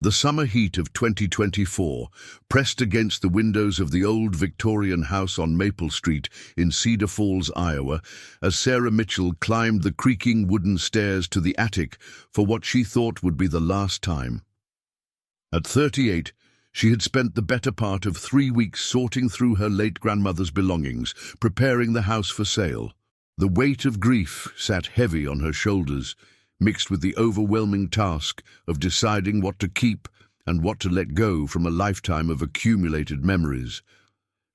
The summer heat of 2024 pressed against the windows of the old Victorian house on Maple Street in Cedar Falls, Iowa, as Sarah Mitchell climbed the creaking wooden stairs to the attic for what she thought would be the last time. At 38, she had spent the better part of 3 weeks sorting through her late grandmother's belongings, preparing the house for sale. The weight of grief sat heavy on her shoulders, mixed with the overwhelming task of deciding what to keep and what to let go from a lifetime of accumulated memories.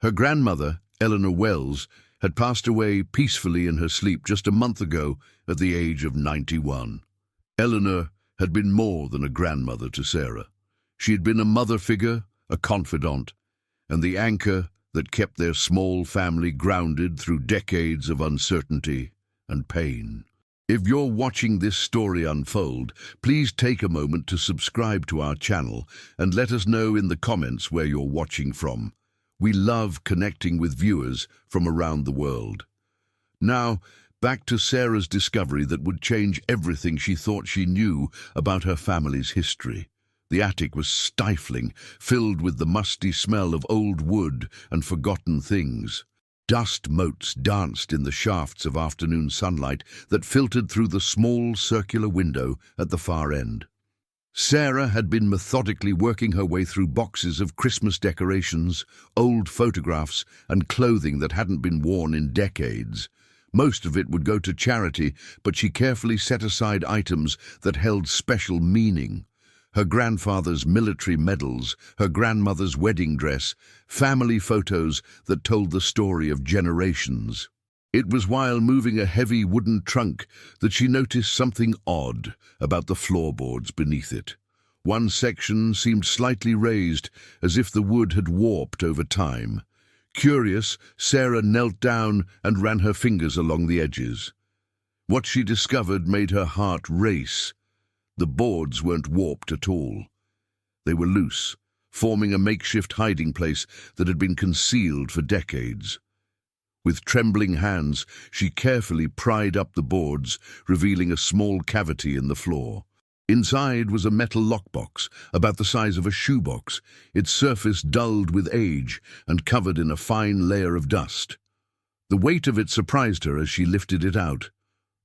Her grandmother, Eleanor Wells, had passed away peacefully in her sleep just a month ago at the age of 91. Eleanor had been more than a grandmother to Sarah. She had been a mother figure, a confidant, and the anchor that kept their small family grounded through decades of uncertainty and pain. If you're watching this story unfold, please take a moment to subscribe to our channel and let us know in the comments where you're watching from. We love connecting with viewers from around the world. Now, back to Sarah's discovery that would change everything she thought she knew about her family's history. The attic was stifling, filled with the musty smell of old wood and forgotten things. Dust motes danced in the shafts of afternoon sunlight that filtered through the small circular window at the far end. Sarah had been methodically working her way through boxes of Christmas decorations, old photographs, and clothing that hadn't been worn in decades. Most of it would go to charity, but she carefully set aside items that held special meaning. Her grandfather's military medals, her grandmother's wedding dress, family photos that told the story of generations. It was while moving a heavy wooden trunk that she noticed something odd about the floorboards beneath it. One section seemed slightly raised, as if the wood had warped over time. Curious, Sarah knelt down and ran her fingers along the edges. What she discovered made her heart race. The boards weren't warped at all. They were loose, forming a makeshift hiding place that had been concealed for decades. With trembling hands, she carefully pried up the boards, revealing a small cavity in the floor. Inside was a metal lockbox, about the size of a shoebox, its surface dulled with age and covered in a fine layer of dust. The weight of it surprised her as she lifted it out.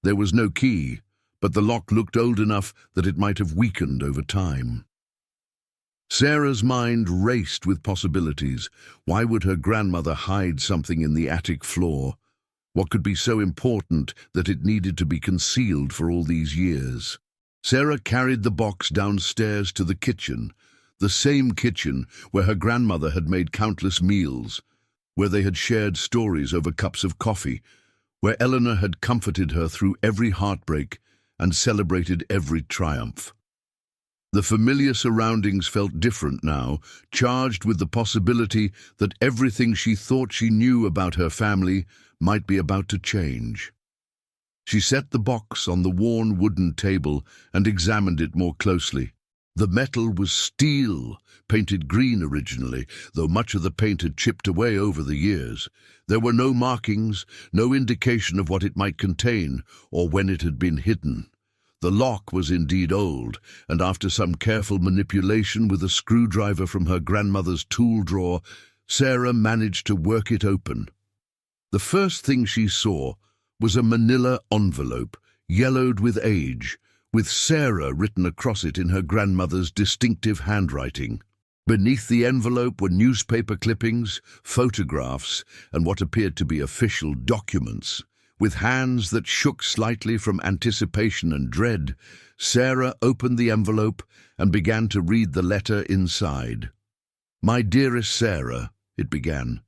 There was no key, but the lock looked old enough that it might have weakened over time. Sarah's mind raced with possibilities. Why would her grandmother hide something in the attic floor? What could be so important that it needed to be concealed for all these years? Sarah carried the box downstairs to the kitchen, the same kitchen where her grandmother had made countless meals, where they had shared stories over cups of coffee, where Eleanor had comforted her through every heartbreak and celebrated every triumph. The familiar surroundings felt different now, charged with the possibility that everything she thought she knew about her family might be about to change. She set the box on the worn wooden table and examined it more closely. The metal was steel, painted green originally, though much of the paint had chipped away over the years. There were no markings, no indication of what it might contain or when it had been hidden. The lock was indeed old, and after some careful manipulation with a screwdriver from her grandmother's tool drawer, Sarah managed to work it open. The first thing she saw was a manila envelope, yellowed with age, with Sarah written across it in her grandmother's distinctive handwriting. Beneath the envelope were newspaper clippings, photographs, and what appeared to be official documents. With hands that shook slightly from anticipation and dread, Sarah opened the envelope and began to read the letter inside. "My dearest Sarah," it began,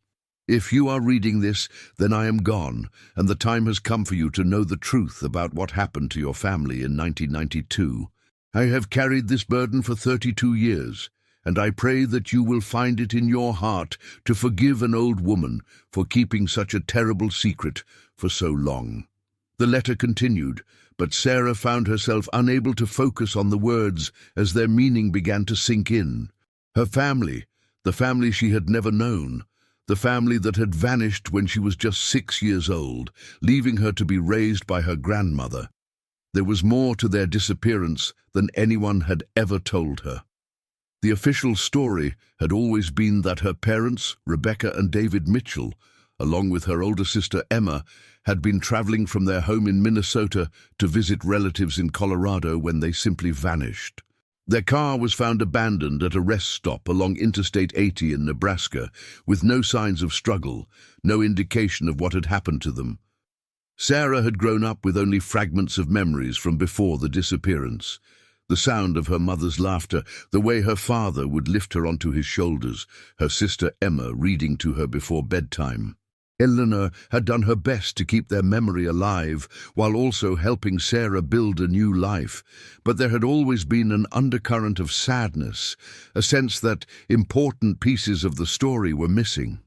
"if you are reading this, then I am gone, and the time has come for you to know the truth about what happened to your family in 1992. I have carried this burden for 32 years, and I pray that you will find it in your heart to forgive an old woman for keeping such a terrible secret for so long." The letter continued, but Sarah found herself unable to focus on the words as their meaning began to sink in. Her family, the family she had never known, the family that had vanished when she was just 6 years old, leaving her to be raised by her grandmother. There was more to their disappearance than anyone had ever told her. The official story had always been that her parents, Rebecca and David Mitchell, along with her older sister Emma, had been traveling from their home in Minnesota to visit relatives in Colorado when they simply vanished. Their car was found abandoned at a rest stop along Interstate 80 in Nebraska, with no signs of struggle, no indication of what had happened to them. Sarah had grown up with only fragments of memories from before the disappearance. The sound of her mother's laughter, the way her father would lift her onto his shoulders, her sister Emma reading to her before bedtime. Eleanor had done her best to keep their memory alive, while also helping Sarah build a new life, but there had always been an undercurrent of sadness, a sense that important pieces of the story were missing.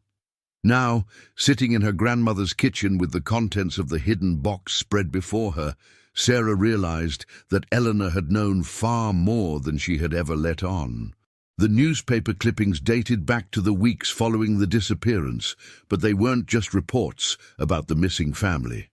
Now, sitting in her grandmother's kitchen with the contents of the hidden box spread before her, Sarah realized that Eleanor had known far more than she had ever let on. The newspaper clippings dated back to the weeks following the disappearance, but they weren't just reports about the missing family.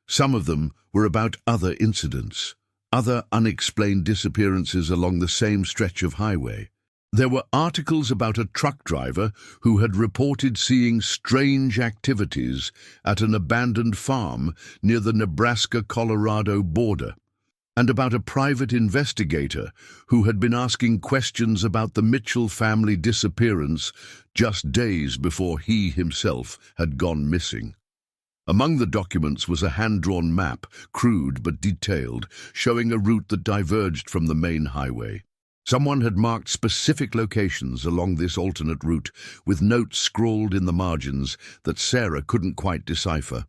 Some of them were about other incidents, other unexplained disappearances along the same stretch of highway. There were articles about a truck driver who had reported seeing strange activities at an abandoned farm near the Nebraska-Colorado border, and about a private investigator who had been asking questions about the Mitchell family disappearance just days before he himself had gone missing. Among the documents was a hand-drawn map, crude but detailed, showing a route that diverged from the main highway. Someone had marked specific locations along this alternate route, with notes scrawled in the margins that Sarah couldn't quite decipher.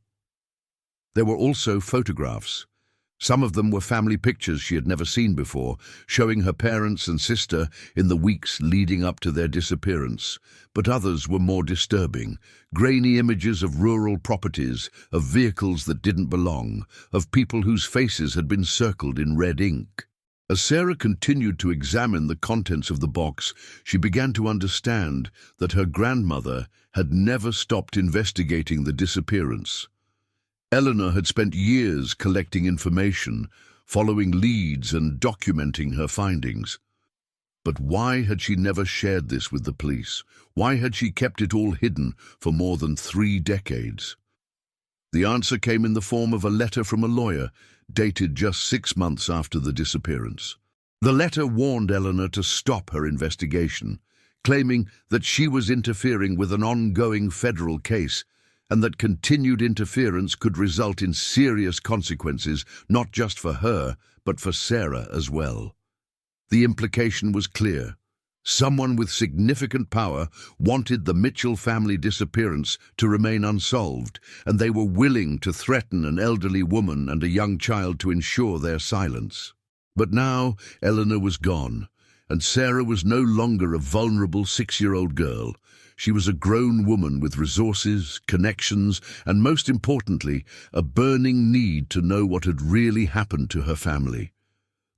There were also photographs. Some of them were family pictures she had never seen before, showing her parents and sister in the weeks leading up to their disappearance. But others were more disturbing, grainy images of rural properties, of vehicles that didn't belong, of people whose faces had been circled in red ink. As Sarah continued to examine the contents of the box, she began to understand that her grandmother had never stopped investigating the disappearance. Eleanor had spent years collecting information, following leads and documenting her findings. But why had she never shared this with the police? Why had she kept it all hidden for more than 3 decades? The answer came in the form of a letter from a lawyer, dated just 6 months after the disappearance. The letter warned Eleanor to stop her investigation, claiming that she was interfering with an ongoing federal case, and that continued interference could result in serious consequences, not just for her, but for Sarah as well. The implication was clear. Someone with significant power wanted the Mitchell family disappearance to remain unsolved, and they were willing to threaten an elderly woman and a young child to ensure their silence. But now Eleanor was gone, and Sarah was no longer a vulnerable 6-year-old girl. She was a grown woman with resources, connections, and most importantly, a burning need to know what had really happened to her family.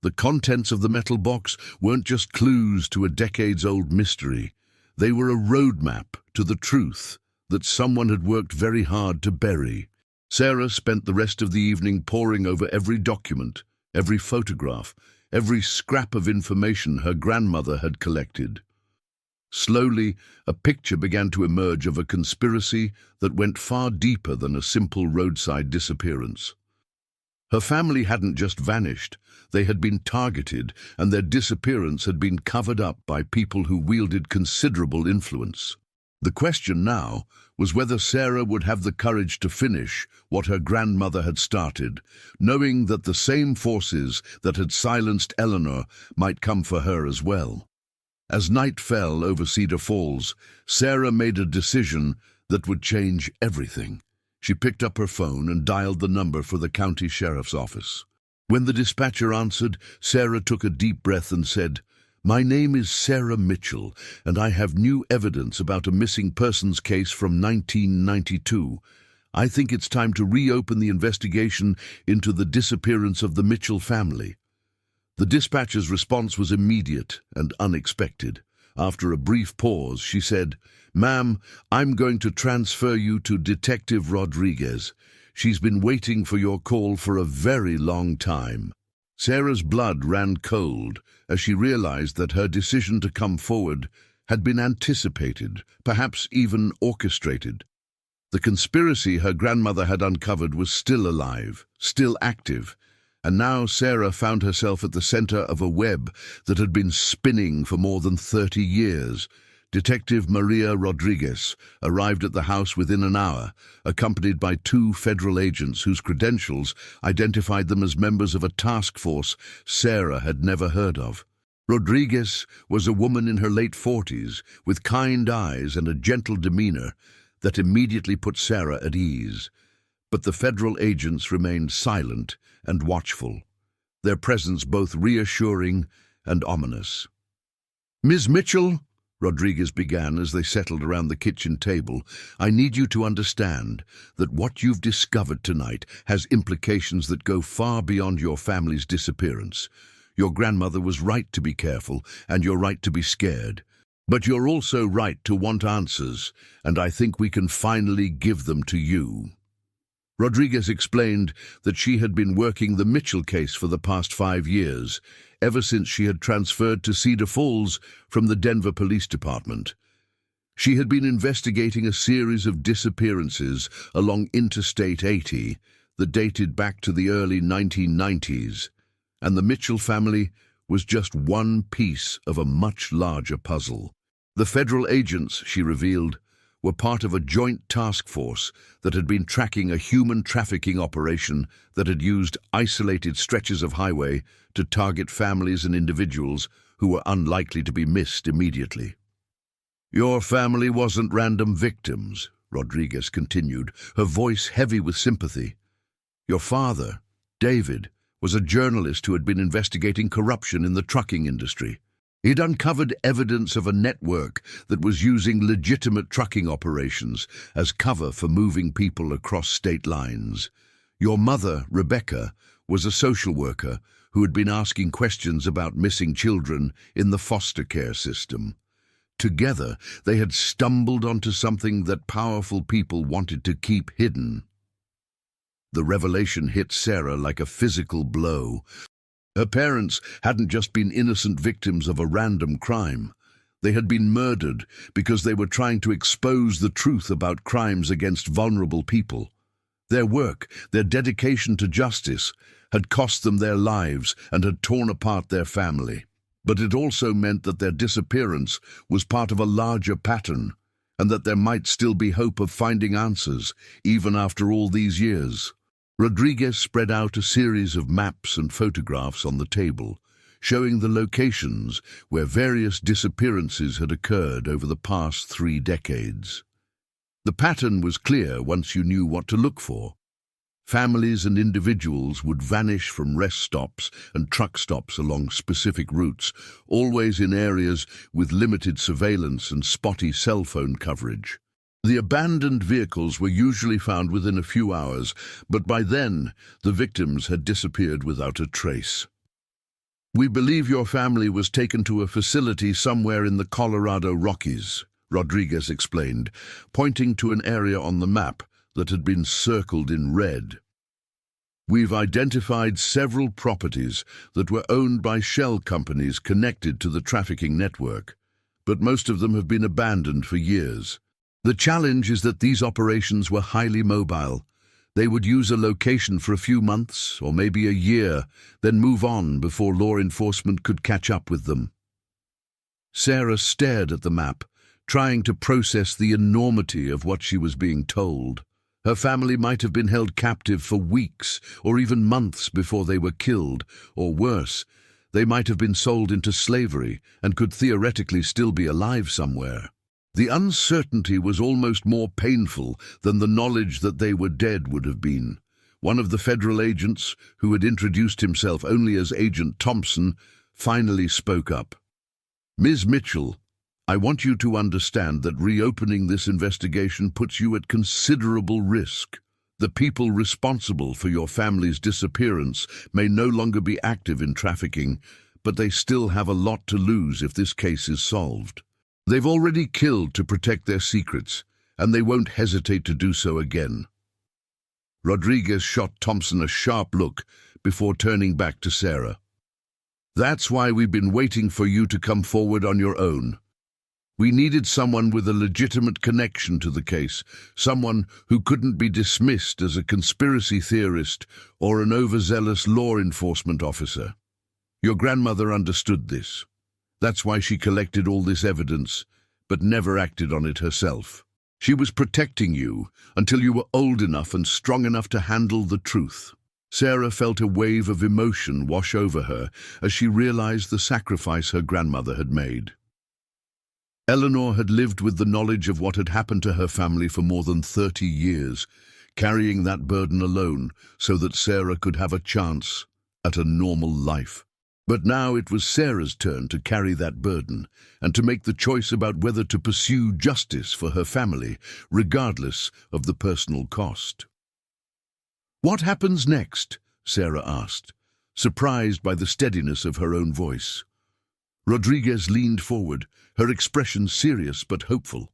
The contents of the metal box weren't just clues to a decades-old mystery. They were a roadmap to the truth that someone had worked very hard to bury. Sarah spent the rest of the evening poring over every document, every photograph, every scrap of information her grandmother had collected. Slowly, a picture began to emerge of a conspiracy that went far deeper than a simple roadside disappearance. Her family hadn't just vanished, they had been targeted, and their disappearance had been covered up by people who wielded considerable influence. The question now was whether Sarah would have the courage to finish what her grandmother had started, knowing that the same forces that had silenced Eleanor might come for her as well. As night fell over Cedar Falls, Sarah made a decision that would change everything. She picked up her phone and dialed the number for the county sheriff's office. When the dispatcher answered, Sarah took a deep breath and said, "My name is Sarah Mitchell, and I have new evidence about a missing persons case from 1992. I think it's time to reopen the investigation into the disappearance of the Mitchell family." The dispatcher's response was immediate and unexpected. After a brief pause, she said, "Ma'am, I'm going to transfer you to Detective Rodriguez. She's been waiting for your call for a very long time." Sarah's blood ran cold as she realized that her decision to come forward had been anticipated, perhaps even orchestrated. The conspiracy her grandmother had uncovered was still alive, still active, and now Sarah found herself at the center of a web that had been spinning for more than 30 years. Detective Maria Rodriguez arrived at the house within an hour, accompanied by 2 federal agents whose credentials identified them as members of a task force Sarah had never heard of. Rodriguez was a woman in her late 40s, with kind eyes and a gentle demeanor that immediately put Sarah at ease. But the federal agents remained silent and watchful, their presence both reassuring and ominous. "Ms. Mitchell," Rodriguez began as they settled around the kitchen table, "I need you to understand that what you've discovered tonight has implications that go far beyond your family's disappearance. Your grandmother was right to be careful, and you're right to be scared. But you're also right to want answers, and I think we can finally give them to you." Rodriguez explained that she had been working the Mitchell case for the past 5 years, ever since she had transferred to Cedar Falls from the Denver Police Department. She had been investigating a series of disappearances along Interstate 80 that dated back to the early 1990s, and the Mitchell family was just one piece of a much larger puzzle. The federal agents, she revealed, were part of a joint task force that had been tracking a human trafficking operation that had used isolated stretches of highway to target families and individuals who were unlikely to be missed immediately. "Your family wasn't random victims," Rodriguez continued, her voice heavy with sympathy. "Your father, David, was a journalist who had been investigating corruption in the trucking industry. He'd uncovered evidence of a network that was using legitimate trucking operations as cover for moving people across state lines. Your mother, Rebecca, was a social worker who had been asking questions about missing children in the foster care system. Together, they had stumbled onto something that powerful people wanted to keep hidden." The revelation hit Sarah like a physical blow. Her parents hadn't just been innocent victims of a random crime. They had been murdered because they were trying to expose the truth about crimes against vulnerable people. Their work, their dedication to justice, had cost them their lives and had torn apart their family. But it also meant that their disappearance was part of a larger pattern, and that there might still be hope of finding answers, even after all these years. Rodriguez spread out a series of maps and photographs on the table, showing the locations where various disappearances had occurred over the past 3 decades. The pattern was clear once you knew what to look for. Families and individuals would vanish from rest stops and truck stops along specific routes, always in areas with limited surveillance and spotty cell phone coverage. The abandoned vehicles were usually found within a few hours, but by then, the victims had disappeared without a trace. "We believe your family was taken to a facility somewhere in the Colorado Rockies," Rodriguez explained, pointing to an area on the map that had been circled in red. "We've identified several properties that were owned by shell companies connected to the trafficking network, but most of them have been abandoned for years. The challenge is that these operations were highly mobile. They would use a location for a few months or maybe a year, then move on before law enforcement could catch up with them." Sarah stared at the map, trying to process the enormity of what she was being told. Her family might have been held captive for weeks or even months before they were killed, or worse, they might have been sold into slavery and could theoretically still be alive somewhere. The uncertainty was almost more painful than the knowledge that they were dead would have been. One of the federal agents, who had introduced himself only as Agent Thompson, finally spoke up. "Ms. Mitchell, I want you to understand that reopening this investigation puts you at considerable risk. The people responsible for your family's disappearance may no longer be active in trafficking, but they still have a lot to lose if this case is solved. They've already killed to protect their secrets, and they won't hesitate to do so again." Rodriguez shot Thompson a sharp look before turning back to Sarah. "That's why we've been waiting for you to come forward on your own. We needed someone with a legitimate connection to the case, someone who couldn't be dismissed as a conspiracy theorist or an overzealous law enforcement officer. Your grandmother understood this. That's why she collected all this evidence, but never acted on it herself. She was protecting you until you were old enough and strong enough to handle the truth." Sarah felt a wave of emotion wash over her as she realized the sacrifice her grandmother had made. Eleanor had lived with the knowledge of what had happened to her family for more than 30 years, carrying that burden alone so that Sarah could have a chance at a normal life. But now it was Sarah's turn to carry that burden and to make the choice about whether to pursue justice for her family, regardless of the personal cost. "What happens next?" Sarah asked, surprised by the steadiness of her own voice. Rodriguez leaned forward, her expression serious but hopeful.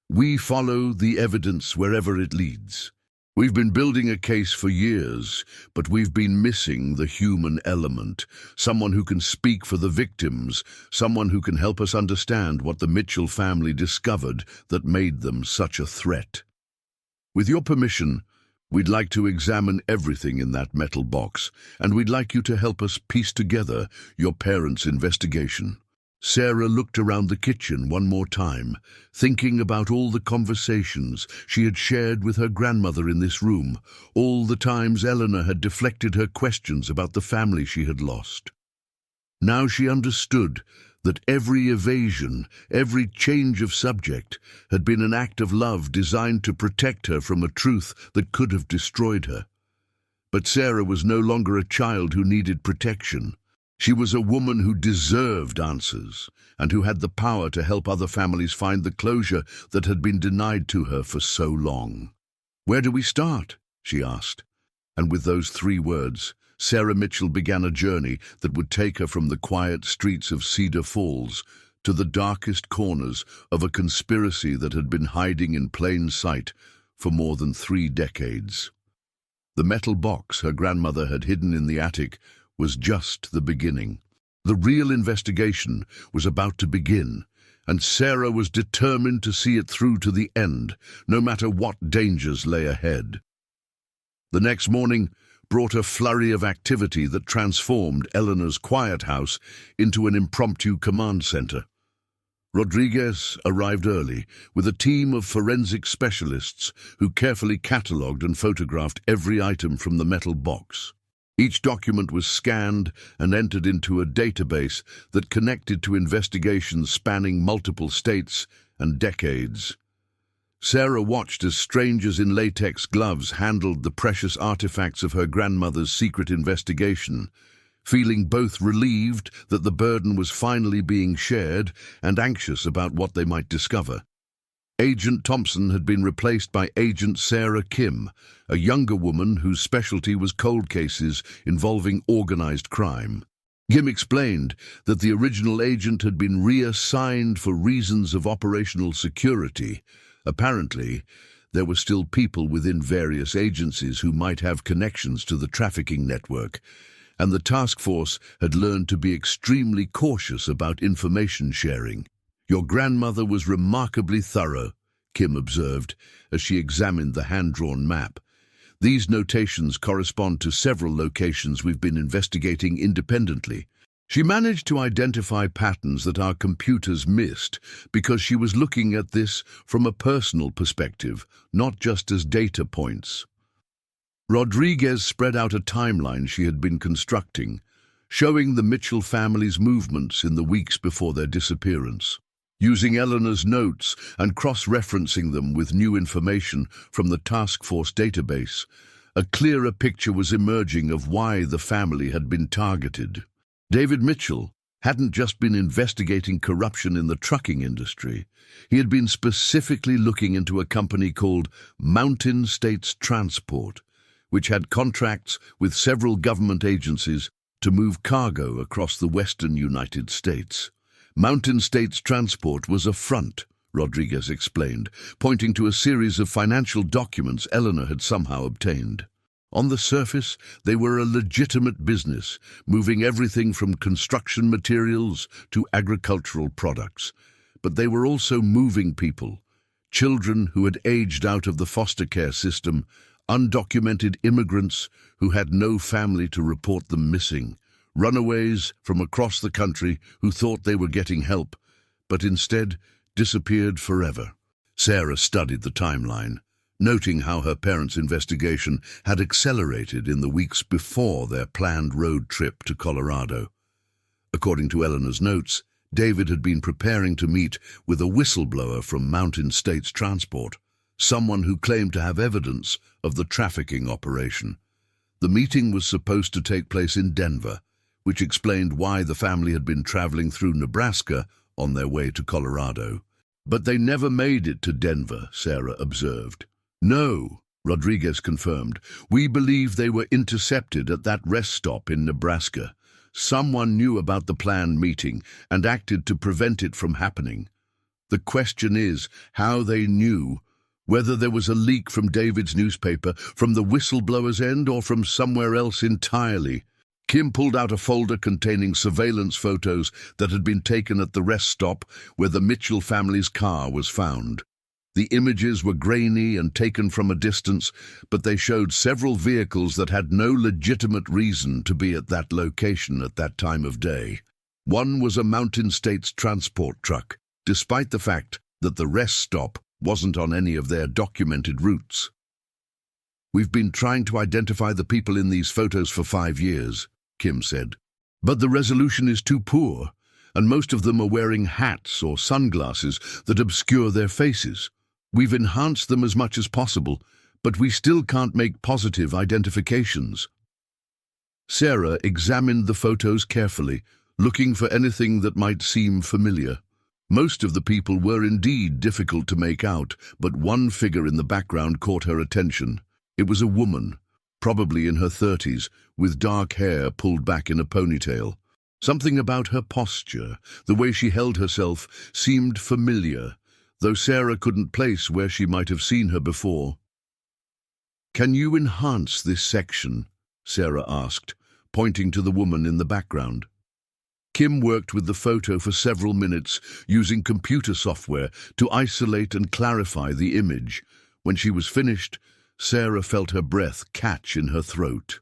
"We follow the evidence wherever it leads. We've been building a case for years, but we've been missing the human element, someone who can speak for the victims, someone who can help us understand what the Mitchell family discovered that made them such a threat. With your permission, we'd like to examine everything in that metal box, and we'd like you to help us piece together your parents' investigation." Sarah looked around the kitchen one more time, thinking about all the conversations she had shared with her grandmother in this room, all the times Eleanor had deflected her questions about the family she had lost. Now she understood that every evasion, every change of subject, had been an act of love designed to protect her from a truth that could have destroyed her. But Sarah was no longer a child who needed protection. She was a woman who deserved answers, and who had the power to help other families find the closure that had been denied to her for so long. "Where do we start?" she asked. And with those 3 words, Sarah Mitchell began a journey that would take her from the quiet streets of Cedar Falls to the darkest corners of a conspiracy that had been hiding in plain sight for more than 3 decades. The metal box her grandmother had hidden in the attic was just the beginning. The real investigation was about to begin, and Sarah was determined to see it through to the end, no matter what dangers lay ahead. The next morning brought a flurry of activity that transformed Eleanor's quiet house into an impromptu command center. Rodriguez arrived early with a team of forensic specialists who carefully catalogued and photographed every item from the metal box. Each document was scanned and entered into a database that connected to investigations spanning multiple states and decades. Sarah watched as strangers in latex gloves handled the precious artifacts of her grandmother's secret investigation, feeling both relieved that the burden was finally being shared and anxious about what they might discover. Agent Thompson had been replaced by Agent Sarah Kim, a younger woman whose specialty was cold cases involving organized crime. Kim explained that the original agent had been reassigned for reasons of operational security. Apparently, there were still people within various agencies who might have connections to the trafficking network, and the task force had learned to be extremely cautious about information sharing. "Your grandmother was remarkably thorough," Kim observed as she examined the hand-drawn map. "These notations correspond to several locations we've been investigating independently. She managed to identify patterns that our computers missed because she was looking at this from a personal perspective, not just as data points." Rodriguez spread out a timeline she had been constructing, showing the Mitchell family's movements in the weeks before their disappearance. Using Eleanor's notes and cross-referencing them with new information from the task force database, a clearer picture was emerging of why the family had been targeted. David Mitchell hadn't just been investigating corruption in the trucking industry. He had been specifically looking into a company called Mountain States Transport, which had contracts with several government agencies to move cargo across the western United States. Mountain States Transport was a front, Rodriguez explained, pointing to a series of financial documents Eleanor had somehow obtained. On the surface, they were a legitimate business, moving everything from construction materials to agricultural products. But they were also moving people, children who had aged out of the foster care system, undocumented immigrants who had no family to report them missing, runaways from across the country who thought they were getting help, but instead disappeared forever. Sarah studied the timeline, noting how her parents' investigation had accelerated in the weeks before their planned road trip to Colorado. According to Eleanor's notes, David had been preparing to meet with a whistleblower from Mountain States Transport, someone who claimed to have evidence of the trafficking operation. The meeting was supposed to take place in Denver, which explained why the family had been traveling through Nebraska on their way to Colorado. But they never made it to Denver, Sarah observed. No, Rodriguez confirmed. We believe they were intercepted at that rest stop in Nebraska. Someone knew about the planned meeting and acted to prevent it from happening. The question is how they knew, whether there was a leak from David's newspaper, from the whistleblower's end, or from somewhere else entirely. Kim pulled out a folder containing surveillance photos that had been taken at the rest stop where the Mitchell family's car was found. The images were grainy and taken from a distance, but they showed several vehicles that had no legitimate reason to be at that location at that time of day. One was a Mountain States transport truck, despite the fact that the rest stop wasn't on any of their documented routes. We've been trying to identify the people in these photos for 5 years, Kim said. But the resolution is too poor, and most of them are wearing hats or sunglasses that obscure their faces. We've enhanced them as much as possible, but we still can't make positive identifications. Sarah examined the photos carefully, looking for anything that might seem familiar. Most of the people were indeed difficult to make out, but one figure in the background caught her attention. It was a woman, probably in her 30s, with dark hair pulled back in a ponytail. Something about her posture, the way she held herself, seemed familiar, though Sarah couldn't place where she might have seen her before. "Can you enhance this section?" Sarah asked, pointing to the woman in the background. Kim worked with the photo for several minutes, using computer software to isolate and clarify the image. When she was finished, Sarah felt her breath catch in her throat.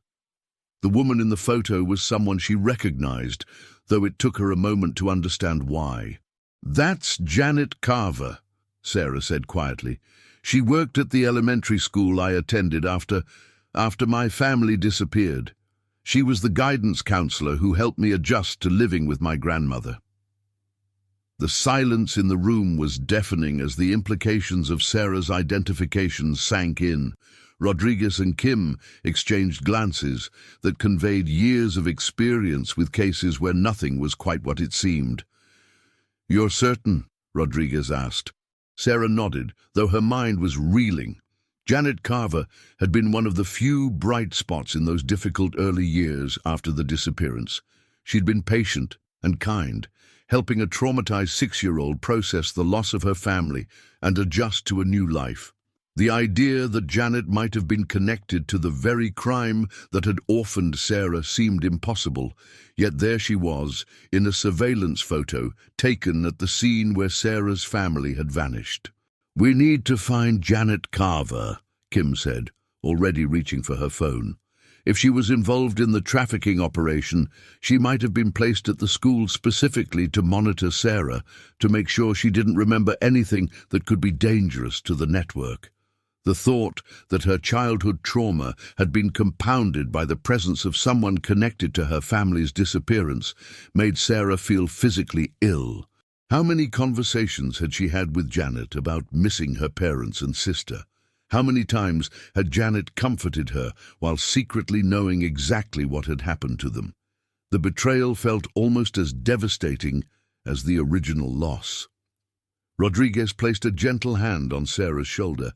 The woman in the photo was someone she recognized, though it took her a moment to understand why. "That's Janet Carver," Sarah said quietly. "She worked at the elementary school I attended after my family disappeared. She was the guidance counselor who helped me adjust to living with my grandmother." The silence in the room was deafening as the implications of Sarah's identification sank in. Rodriguez and Kim exchanged glances that conveyed years of experience with cases where nothing was quite what it seemed. "You're certain?" Rodriguez asked. Sarah nodded, though her mind was reeling. Janet Carver had been one of the few bright spots in those difficult early years after the disappearance. She'd been patient and kind, helping a traumatized 6-year-old process the loss of her family and adjust to a new life. The idea that Janet might have been connected to the very crime that had orphaned Sarah seemed impossible, yet there she was, in a surveillance photo taken at the scene where Sarah's family had vanished. "We need to find Janet Carver," Kim said, already reaching for her phone. If she was involved in the trafficking operation, she might have been placed at the school specifically to monitor Sarah, to make sure she didn't remember anything that could be dangerous to the network. The thought that her childhood trauma had been compounded by the presence of someone connected to her family's disappearance made Sarah feel physically ill. How many conversations had she had with Janet about missing her parents and sister? How many times had Janet comforted her while secretly knowing exactly what had happened to them? The betrayal felt almost as devastating as the original loss. Rodriguez placed a gentle hand on Sarah's shoulder.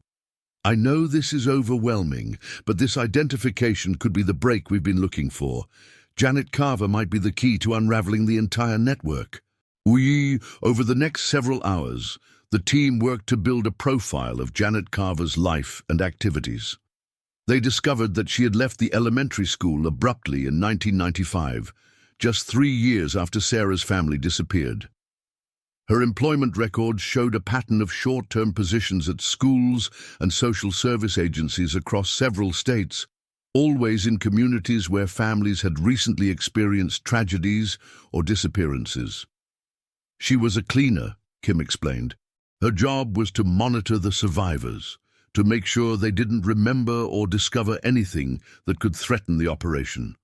"I know this is overwhelming, but this identification could be the break we've been looking for. Janet Carver might be the key to unraveling the entire network." Over the next several hours, the team worked to build a profile of Janet Carver's life and activities. They discovered that she had left the elementary school abruptly in 1995, just 3 years after Sarah's family disappeared. Her employment records showed a pattern of short-term positions at schools and social service agencies across several states, always in communities where families had recently experienced tragedies or disappearances. She was a cleaner, Kim explained. Her job was to monitor the survivors, to make sure they didn't remember or discover anything that could threaten the operation.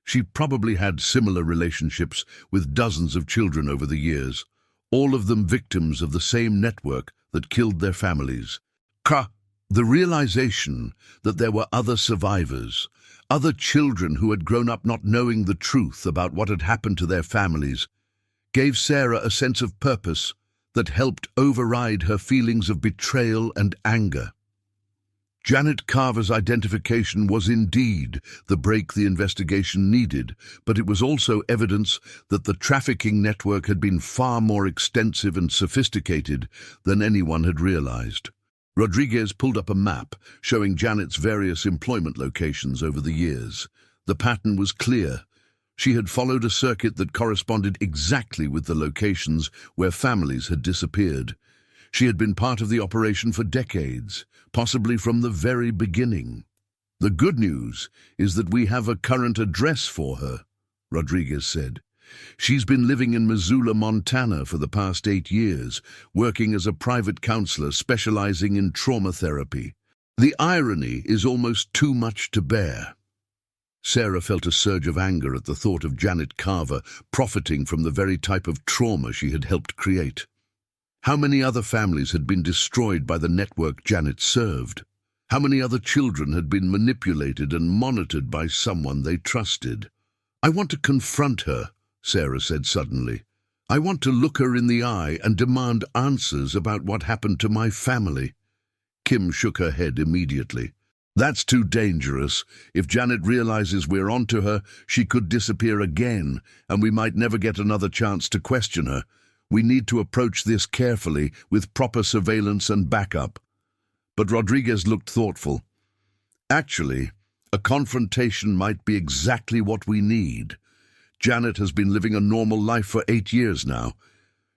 She probably had similar relationships with dozens of children over the years, all of them victims of the same network that killed their families. The realization that there were other survivors, other children who had grown up not knowing the truth about what had happened to their families, gave Sarah a sense of purpose that helped override her feelings of betrayal and anger. Janet Carver's identification was indeed the break the investigation needed, but it was also evidence that the trafficking network had been far more extensive and sophisticated than anyone had realized. Rodriguez pulled up a map showing Janet's various employment locations over the years. The pattern was clear. She had followed a circuit that corresponded exactly with the locations where families had disappeared. She had been part of the operation for decades, possibly from the very beginning. The good news is that we have a current address for her, Rodriguez said. She's been living in Missoula, Montana for the past 8 years, working as a private counselor specializing in trauma therapy. The irony is almost too much to bear. Sarah felt a surge of anger at the thought of Janet Carver profiting from the very type of trauma she had helped create. How many other families had been destroyed by the network Janet served? How many other children had been manipulated and monitored by someone they trusted? "I want to confront her," Sarah said suddenly. "I want to look her in the eye and demand answers about what happened to my family." Kim shook her head immediately. "That's too dangerous. If Janet realizes we're onto her, she could disappear again, and we might never get another chance to question her. We need to approach this carefully, with proper surveillance and backup." But Rodriguez looked thoughtful. "Actually, a confrontation might be exactly what we need. Janet has been living a normal life for 8 years now.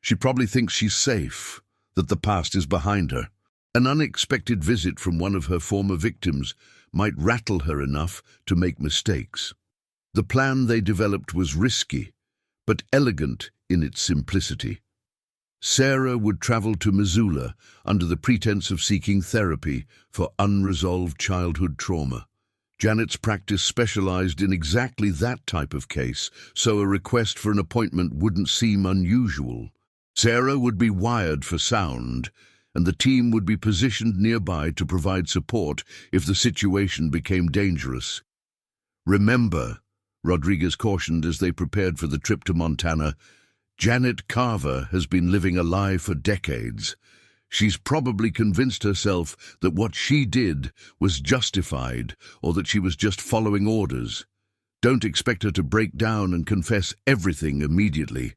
She probably thinks she's safe, that the past is behind her. An unexpected visit from one of her former victims might rattle her enough to make mistakes." The plan they developed was risky, but elegant in its simplicity. Sarah would travel to Missoula under the pretense of seeking therapy for unresolved childhood trauma. Janet's practice specialized in exactly that type of case, so a request for an appointment wouldn't seem unusual. Sarah would be wired for sound, and the team would be positioned nearby to provide support if the situation became dangerous. "Remember," Rodriguez cautioned as they prepared for the trip to Montana, "Janet Carver has been living a lie for decades. She's probably convinced herself that what she did was justified or that she was just following orders. Don't expect her to break down and confess everything immediately.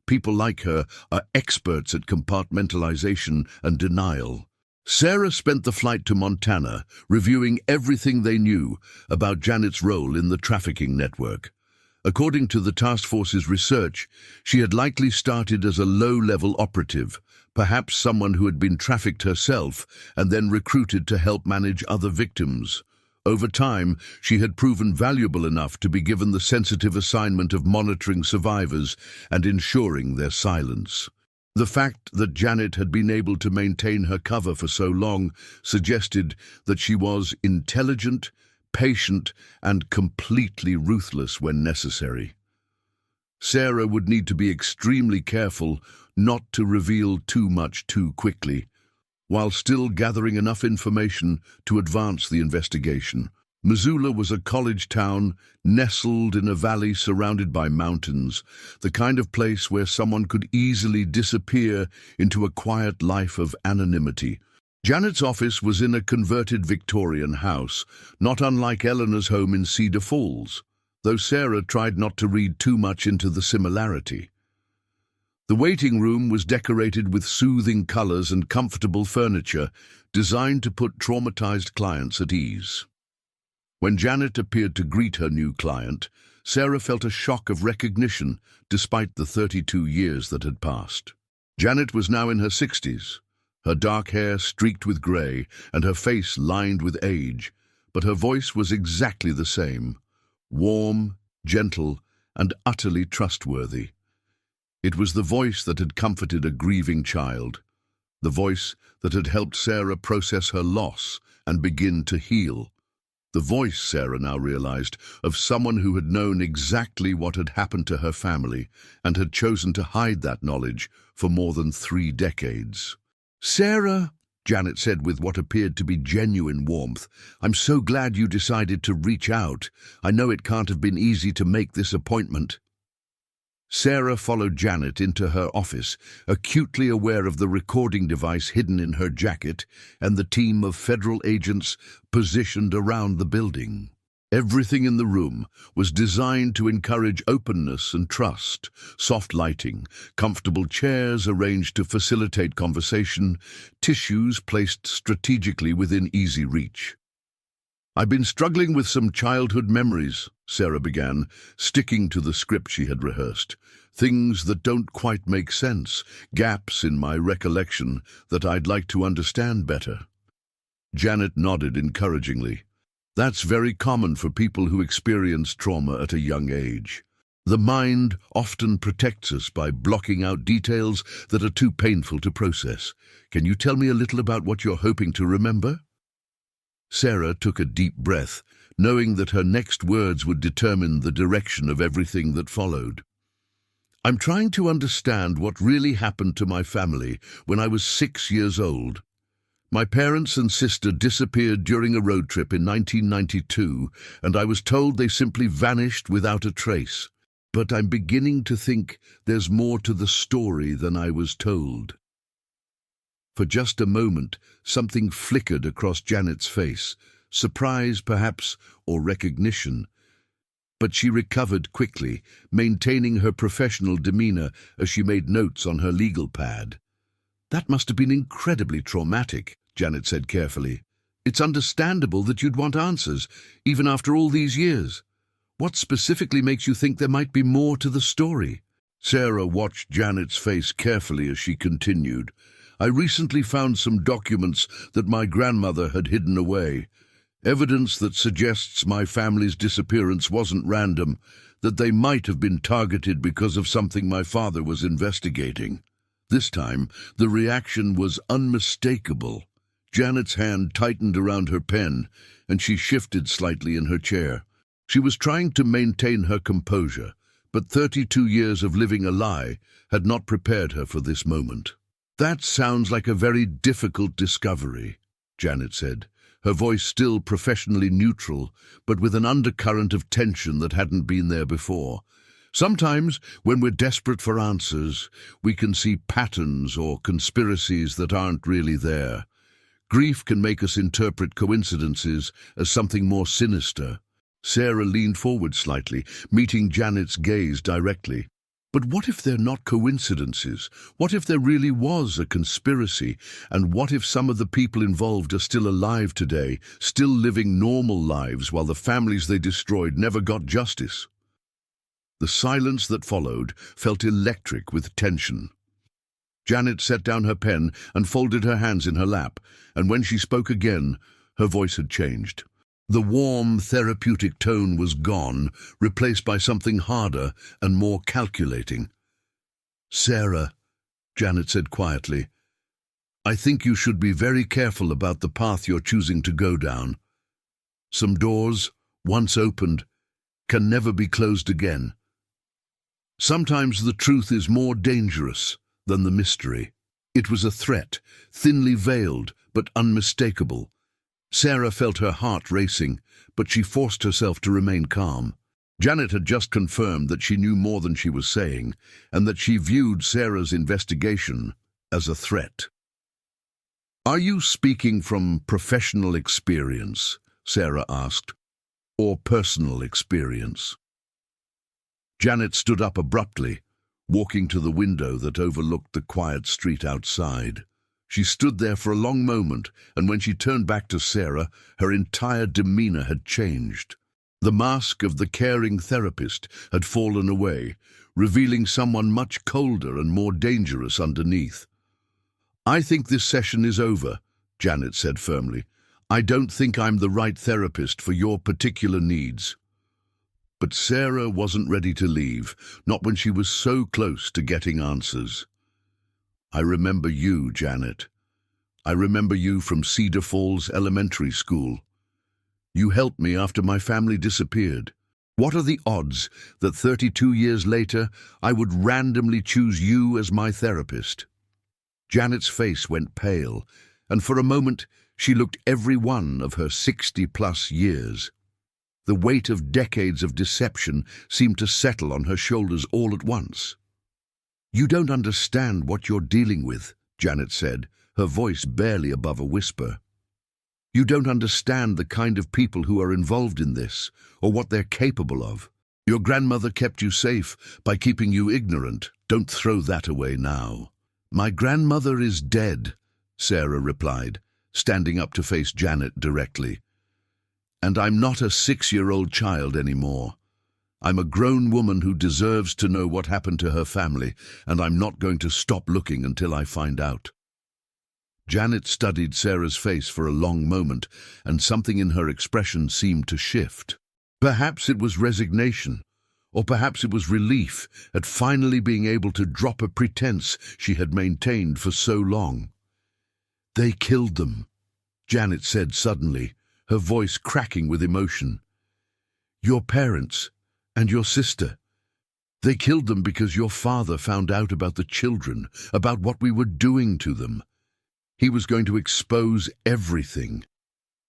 People like her are experts at compartmentalization and denial." Sarah spent the flight to Montana reviewing everything they knew about Janet's role in the trafficking network. According to the task force's research, she had likely started as a low-level operative, perhaps someone who had been trafficked herself and then recruited to help manage other victims. Over time, she had proven valuable enough to be given the sensitive assignment of monitoring survivors and ensuring their silence. The fact that Janet had been able to maintain her cover for so long suggested that she was intelligent, patient, and completely ruthless when necessary. Sarah would need to be extremely careful not to reveal too much too quickly, while still gathering enough information to advance the investigation. Missoula was a college town nestled in a valley surrounded by mountains, the kind of place where someone could easily disappear into a quiet life of anonymity. Janet's office was in a converted Victorian house, not unlike Eleanor's home in Cedar Falls, though Sarah tried not to read too much into the similarity. The waiting room was decorated with soothing colors and comfortable furniture, designed to put traumatized clients at ease. When Janet appeared to greet her new client, Sarah felt a shock of recognition despite the 32 years that had passed. Janet was now in her 60s, her dark hair streaked with grey and her face lined with age, but her voice was exactly the same, warm, gentle, and utterly trustworthy. It was the voice that had comforted a grieving child, the voice that had helped Sarah process her loss and begin to heal. The voice, Sarah now realized, of someone who had known exactly what had happened to her family and had chosen to hide that knowledge for more than 3 decades. "Sarah," Janet said with what appeared to be genuine warmth, "I'm so glad you decided to reach out. I know it can't have been easy to make this appointment." Sarah followed Janet into her office, acutely aware of the recording device hidden in her jacket and the team of federal agents positioned around the building. Everything in the room was designed to encourage openness and trust. Soft lighting, comfortable chairs arranged to facilitate conversation, tissues placed strategically within easy reach. "I've been struggling with some childhood memories," Sarah began, sticking to the script she had rehearsed. "Things that don't quite make sense, gaps in my recollection that I'd like to understand better." Janet nodded encouragingly. "That's very common for people who experience trauma at a young age. The mind often protects us by blocking out details that are too painful to process. Can you tell me a little about what you're hoping to remember?" Sarah took a deep breath, knowing that her next words would determine the direction of everything that followed. "I'm trying to understand what really happened to my family when I was 6 years old. My parents and sister disappeared during a road trip in 1992, and I was told they simply vanished without a trace. But I'm beginning to think there's more to the story than I was told." For just a moment, something flickered across Janet's face, surprise perhaps, or recognition. But she recovered quickly, maintaining her professional demeanor as she made notes on her legal pad. "That must have been incredibly traumatic," Janet said carefully. "It's understandable that you'd want answers, even after all these years. What specifically makes you think there might be more to the story?" Sarah watched Janet's face carefully as she continued. "I recently found some documents that my grandmother had hidden away. Evidence that suggests my family's disappearance wasn't random, that they might have been targeted because of something my father was investigating." This time, the reaction was unmistakable. Janet's hand tightened around her pen, and she shifted slightly in her chair. She was trying to maintain her composure, but 32 years of living a lie had not prepared her for this moment. "That sounds like a very difficult discovery," Janet said, her voice still professionally neutral, but with an undercurrent of tension that hadn't been there before. "Sometimes, when we're desperate for answers, we can see patterns or conspiracies that aren't really there. Grief can make us interpret coincidences as something more sinister." Sarah leaned forward slightly, meeting Janet's gaze directly. "But what if they're not coincidences? What if there really was a conspiracy? And what if some of the people involved are still alive today, still living normal lives while the families they destroyed never got justice?" The silence that followed felt electric with tension. Janet set down her pen and folded her hands in her lap, and when she spoke again, her voice had changed. The warm, therapeutic tone was gone, replaced by something harder and more calculating. "Sarah," Janet said quietly, "I think you should be very careful about the path you're choosing to go down. Some doors, once opened, can never be closed again. Sometimes the truth is more dangerous than the mystery." It was a threat, thinly veiled but unmistakable. Sarah felt her heart racing, but she forced herself to remain calm. Janet had just confirmed that she knew more than she was saying, and that she viewed Sarah's investigation as a threat. "Are you speaking from professional experience?" Sarah asked, "or personal experience?" Janet stood up abruptly, walking to the window that overlooked the quiet street outside. She stood there for a long moment, and when she turned back to Sarah, her entire demeanor had changed. The mask of the caring therapist had fallen away, revealing someone much colder and more dangerous underneath. "I think this session is over," Janet said firmly. "I don't think I'm the right therapist for your particular needs." But Sarah wasn't ready to leave, not when she was so close to getting answers. "I remember you, Janet. I remember you from Cedar Falls Elementary School. You helped me after my family disappeared. What are the odds that 32 years later I would randomly choose you as my therapist?" Janet's face went pale, and for a moment she looked every one of her 60-plus years. The weight of decades of deception seemed to settle on her shoulders all at once. "You don't understand what you're dealing with," Janet said, her voice barely above a whisper. "You don't understand the kind of people who are involved in this, or what they're capable of. Your grandmother kept you safe by keeping you ignorant. Don't throw that away now." "My grandmother is dead," Sarah replied, standing up to face Janet directly. "And I'm not a 6-year-old child anymore. I'm a grown woman who deserves to know what happened to her family, and I'm not going to stop looking until I find out." Janet studied Sarah's face for a long moment, and something in her expression seemed to shift. Perhaps it was resignation, or perhaps it was relief at finally being able to drop a pretense she had maintained for so long. "They killed them," Janet said suddenly, her voice cracking with emotion. "Your parents and your sister. They killed them because your father found out about the children, about what we were doing to them. He was going to expose everything,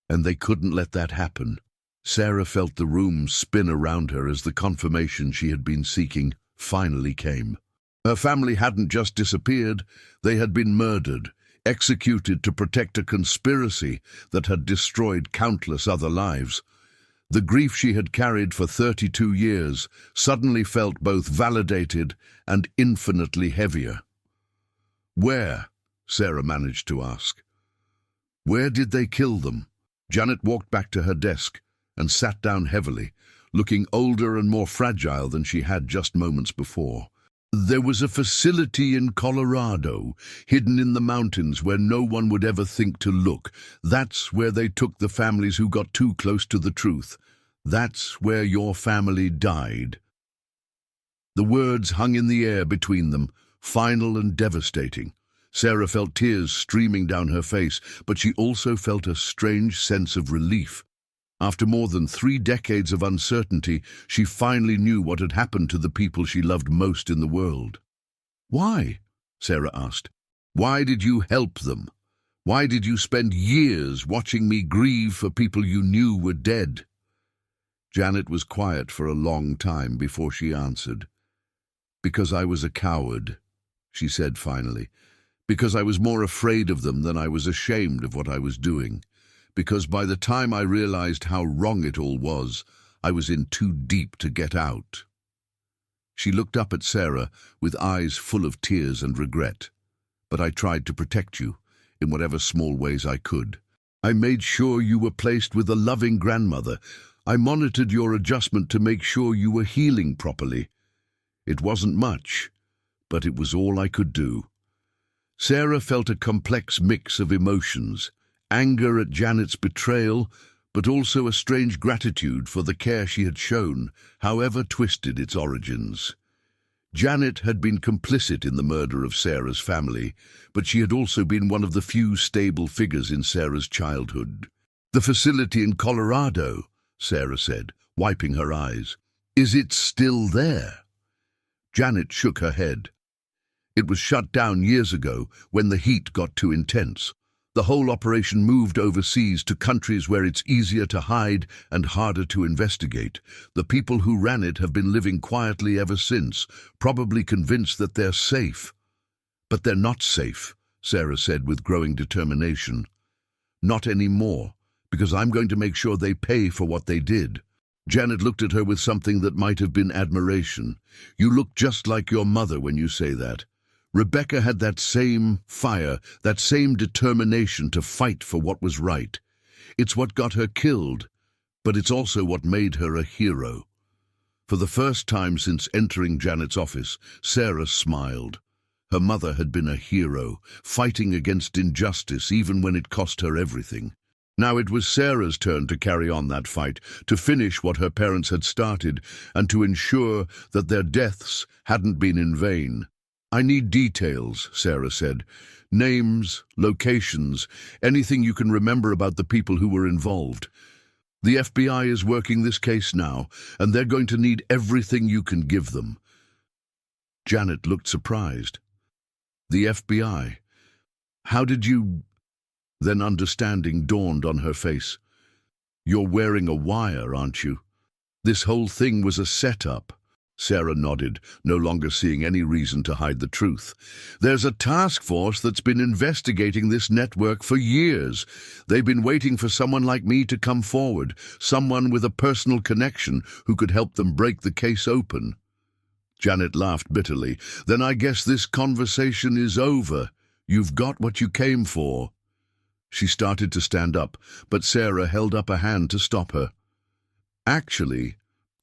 and they couldn't let that happen." Sarah felt the room spin around her as the confirmation she had been seeking finally came. Her family hadn't just disappeared, they had been murdered, executed to protect a conspiracy that had destroyed countless other lives. The grief she had carried for 32 years suddenly felt both validated and infinitely heavier. "Where?" Sarah managed to ask. "Where did they kill them?" Janet walked back to her desk and sat down heavily, looking older and more fragile than she had just moments before. "There was a facility in Colorado, hidden in the mountains where no one would ever think to look. That's where they took the families who got too close to the truth. That's where your family died." The words hung in the air between them, final and devastating. Sarah felt tears streaming down her face, but she also felt a strange sense of relief. After more than 3 decades of uncertainty, she finally knew what had happened to the people she loved most in the world. "Why?" Sarah asked. "Why did you help them? Why did you spend years watching me grieve for people you knew were dead?" Janet was quiet for a long time before she answered. "Because I was a coward," she said finally. "Because I was more afraid of them than I was ashamed of what I was doing. Because by the time I realized how wrong it all was, I was in too deep to get out." She looked up at Sarah with eyes full of tears and regret. "But I tried to protect you, in whatever small ways I could. I made sure you were placed with a loving grandmother. I monitored your adjustment to make sure you were healing properly. It wasn't much, but it was all I could do." Sarah felt a complex mix of emotions, anger at Janet's betrayal, but also a strange gratitude for the care she had shown, however twisted its origins. Janet had been complicit in the murder of Sarah's family, but she had also been one of the few stable figures in Sarah's childhood. "The facility in Colorado," Sarah said, wiping her eyes. "Is it still there?" Janet shook her head. "It was shut down years ago when the heat got too intense. The whole operation moved overseas to countries where it's easier to hide and harder to investigate. The people who ran it have been living quietly ever since, probably convinced that they're safe." "But they're not safe," Sarah said with growing determination. "Not anymore, because I'm going to make sure they pay for what they did." Janet looked at her with something that might have been admiration. "You look just like your mother when you say that. Rebecca had that same fire, that same determination to fight for what was right. It's what got her killed, but it's also what made her a hero. For the first time since entering Janet's office, Sarah smiled. Her mother had been a hero, fighting against injustice even when it cost her everything. Now it was Sarah's turn to carry on that fight, to finish what her parents had started, and to ensure that their deaths hadn't been in vain. "I need details," Sarah said. "Names, locations, anything you can remember about the people who were involved. The FBI is working this case now, and they're going to need everything you can give them." Janet looked surprised. "The FBI? How did you—" Then understanding dawned on her face. "You're wearing a wire, aren't you? This whole thing was a setup." Sarah nodded, no longer seeing any reason to hide the truth. "There's a task force that's been investigating this network for years. They've been waiting for someone like me to come forward, someone with a personal connection who could help them break the case open." Janet laughed bitterly. "Then I guess this conversation is over. You've got what you came for." She started to stand up, but Sarah held up a hand to stop her. "Actually,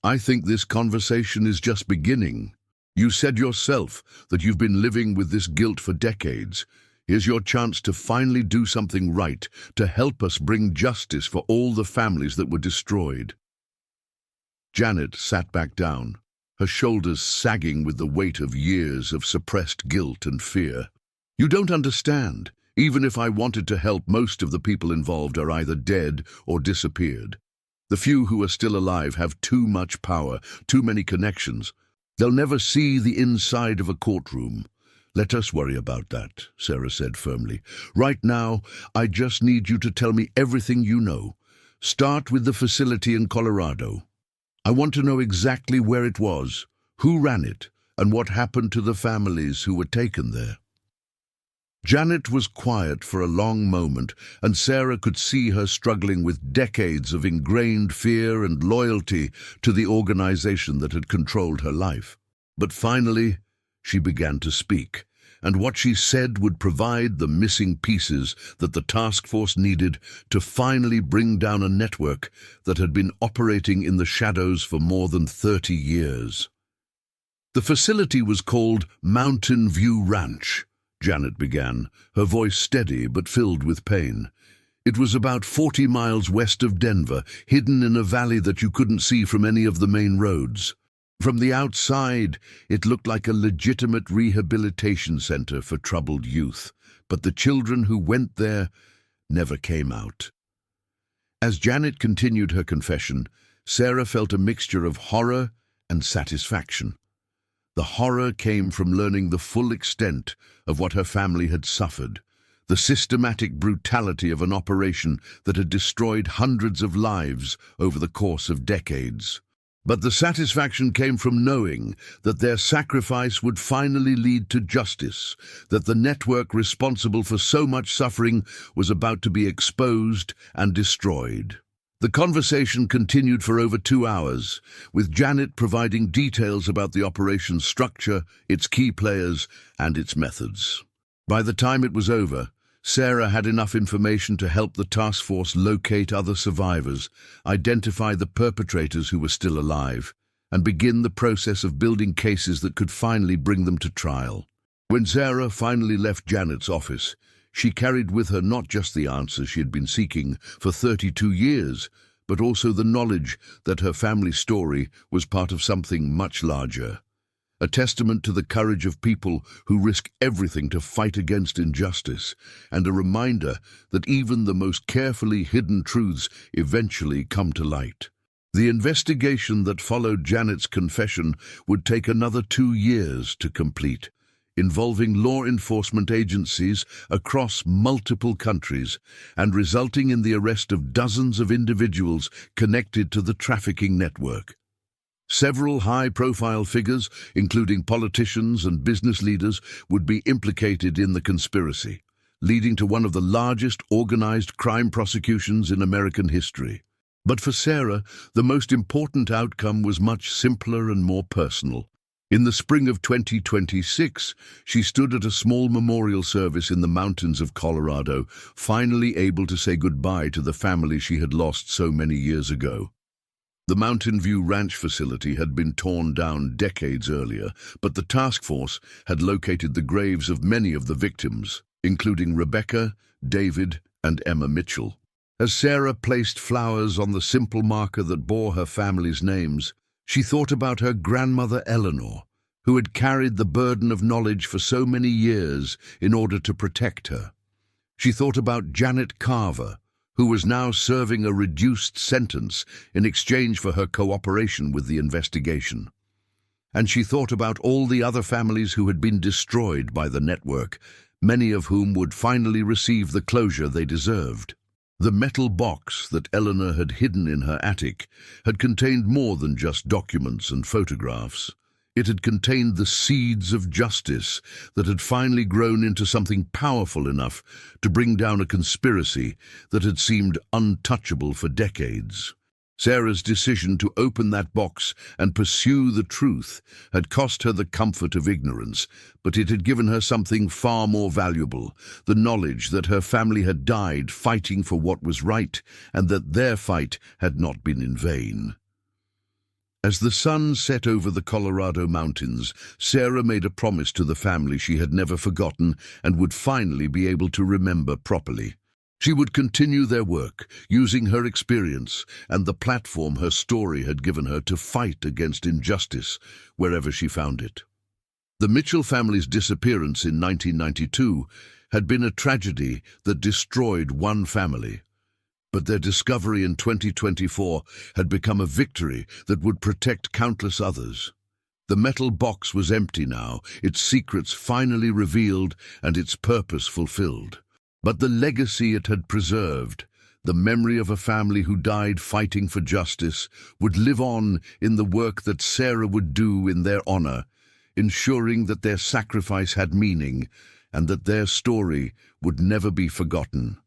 I think this conversation is just beginning. You said yourself that you've been living with this guilt for decades. Here's your chance to finally do something right, to help us bring justice for all the families that were destroyed." Janet sat back down, her shoulders sagging with the weight of years of suppressed guilt and fear. "You don't understand. Even if I wanted to help, most of the people involved are either dead or disappeared. The few who are still alive have too much power, too many connections. They'll never see the inside of a courtroom. Let us worry about that," Sarah said firmly. "Right now, I just need you to tell me everything you know. Start with the facility in Colorado. I want to know exactly where it was, who ran it, and what happened to the families who were taken there." Janet was quiet for a long moment, and Sarah could see her struggling with decades of ingrained fear and loyalty to the organization that had controlled her life. But finally, she began to speak, and what she said would provide the missing pieces that the task force needed to finally bring down a network that had been operating in the shadows for more than 30 years. "The facility was called Mountain View Ranch," Janet began, her voice steady but filled with pain. "It was about 40 miles west of Denver, hidden in a valley that you couldn't see from any of the main roads. From the outside, it looked like a legitimate rehabilitation center for troubled youth, but the children who went there never came out." As Janet continued her confession, Sarah felt a mixture of horror and satisfaction. The horror came from learning the full extent of what her family had suffered, the systematic brutality of an operation that had destroyed hundreds of lives over the course of decades. But the satisfaction came from knowing that their sacrifice would finally lead to justice, that the network responsible for so much suffering was about to be exposed and destroyed. The conversation continued for over 2 hours, with Janet providing details about the operation's structure, its key players, and its methods. By the time it was over, Sarah had enough information to help the task force locate other survivors, identify the perpetrators who were still alive, and begin the process of building cases that could finally bring them to trial. When Sarah finally left Janet's office, she carried with her not just the answers she had been seeking for 32 years, but also the knowledge that her family's story was part of something much larger. A testament to the courage of people who risk everything to fight against injustice, and a reminder that even the most carefully hidden truths eventually come to light. The investigation that followed Janet's confession would take another 2 years to complete, involving law enforcement agencies across multiple countries and resulting in the arrest of dozens of individuals connected to the trafficking network. Several high-profile figures, including politicians and business leaders, would be implicated in the conspiracy, leading to one of the largest organized crime prosecutions in American history. But for Sarah, the most important outcome was much simpler and more personal. In the spring of 2026, she stood at a small memorial service in the mountains of Colorado, finally able to say goodbye to the family she had lost so many years ago. The Mountain View Ranch facility had been torn down decades earlier, but the task force had located the graves of many of the victims, including Rebecca, David, and Emma Mitchell. As Sarah placed flowers on the simple marker that bore her family's names, she thought about her grandmother Eleanor, who had carried the burden of knowledge for so many years in order to protect her. She thought about Janet Carver, who was now serving a reduced sentence in exchange for her cooperation with the investigation. And she thought about all the other families who had been destroyed by the network, many of whom would finally receive the closure they deserved. The metal box that Eleanor had hidden in her attic had contained more than just documents and photographs. It had contained the seeds of justice that had finally grown into something powerful enough to bring down a conspiracy that had seemed untouchable for decades. Sarah's decision to open that box and pursue the truth had cost her the comfort of ignorance, but it had given her something far more valuable, the knowledge that her family had died fighting for what was right and that their fight had not been in vain. As the sun set over the Colorado mountains, Sarah made a promise to the family she had never forgotten and would finally be able to remember properly. She would continue their work, using her experience and the platform her story had given her to fight against injustice wherever she found it. The Mitchell family's disappearance in 1992 had been a tragedy that destroyed one family. But their discovery in 2024 had become a victory that would protect countless others. The metal box was empty now, its secrets finally revealed and its purpose fulfilled. But the legacy it had preserved, the memory of a family who died fighting for justice, would live on in the work that Sarah would do in their honor, ensuring that their sacrifice had meaning and that their story would never be forgotten.